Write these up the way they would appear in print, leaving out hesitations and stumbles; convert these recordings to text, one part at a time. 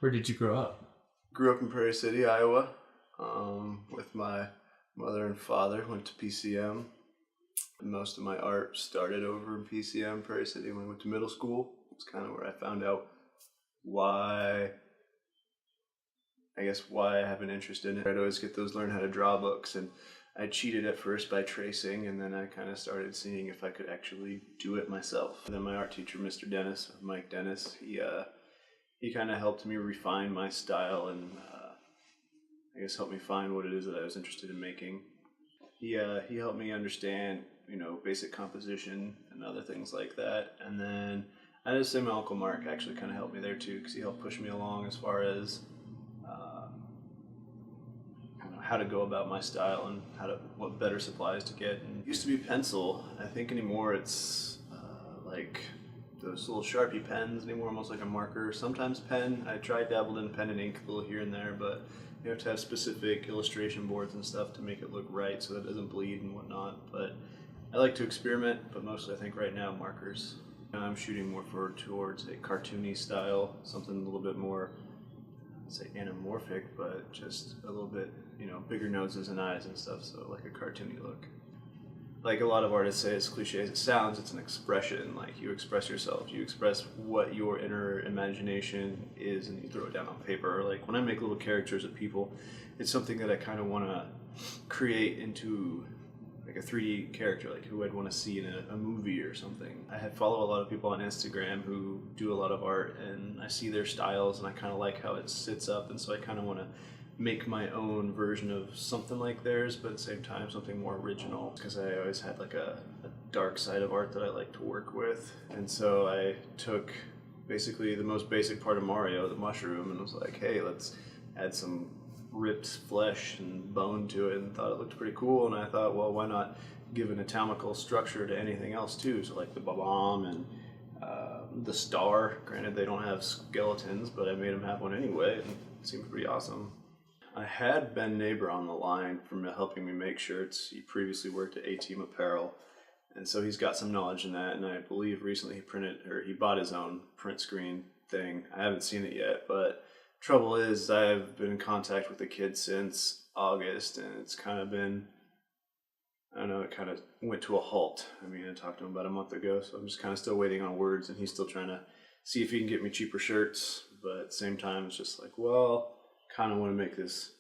Where did you grow up? Grew up in Prairie City, Iowa, with my mother and father. Went to PCM. Most of my art started over in PCM, Prairie City, when I went to middle school. It's kind of where I found out why, why I have an interest in it. I'd always get those learn how to draw books, and I cheated at first by tracing, and then I kind of started seeing if I could actually do it myself. And then my art teacher, Mr. Dennis, Mike Dennis, he kind of helped me refine my style and helped me find what it is that I was interested in making. He helped me understand, basic composition and other things like that. And then I just say my Uncle Mark actually kind of helped me there too, because he helped push me along as far as how to go about my style and what better supplies to get. And it used to be pencil. I think anymore it's like those little Sharpie pens anymore, almost like a marker. Sometimes pen. I tried dabbled in pen and ink a little here and there, but you have to have specific illustration boards and stuff to make it look right so that it doesn't bleed and whatnot. But I like to experiment, but mostly I think right now markers. I'm shooting more towards a cartoony style, something a little bit more, I'd say anamorphic, but just a little bit, bigger noses and eyes and stuff, so like a cartoony look. Like a lot of artists say, as cliche as it sounds, it's an expression. Like you express yourself, you express what your inner imagination is, and you throw it down on paper. Or like when I make little characters of people, it's something that I kind of want to create into like a 3D character, like who I'd want to see in a movie or something. I follow a lot of people on Instagram who do a lot of art, and I see their styles, and I kind of like how it sits up, and so I kind of want to make my own version of something like theirs, but at the same time something more original, because I always had like a dark side of art that I like to work with. And so I took basically the most basic part of Mario, the mushroom, and was like, hey, let's add some ripped flesh and bone to it, and thought it looked pretty cool. And I thought, well, why not give an anatomical structure to anything else too? So like the bomb and the star. Granted, they don't have skeletons, but I made them have one anyway, and it seemed pretty awesome. I had Ben Neighbor on the line from helping me make shirts. He previously worked at A-Team Apparel, and so he's got some knowledge in that. And I believe recently he bought his own print screen thing. I haven't seen it yet, but trouble is I've been in contact with the kid since August, and it's kind of been, I don't know, it kind of went to a halt. I mean, I talked to him about a month ago, so I'm just kind of still waiting on words, and he's still trying to see if he can get me cheaper shirts. But at the same time, it's just like, well, kind of want to make this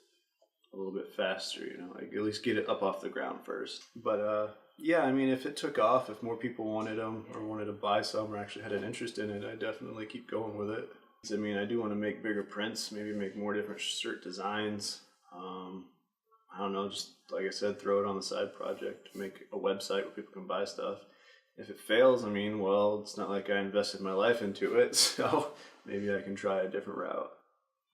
a little bit faster, like at least get it up off the ground first. But yeah, I mean, if it took off, if more people wanted them or wanted to buy some or actually had an interest in it, I'd definitely keep going with it. I mean, I do want to make bigger prints, maybe make more different shirt designs. I don't know, just like I said, throw it on the side project, make a website where people can buy stuff. If it fails, I mean, well, it's not like I invested my life into it, so maybe I can try a different route.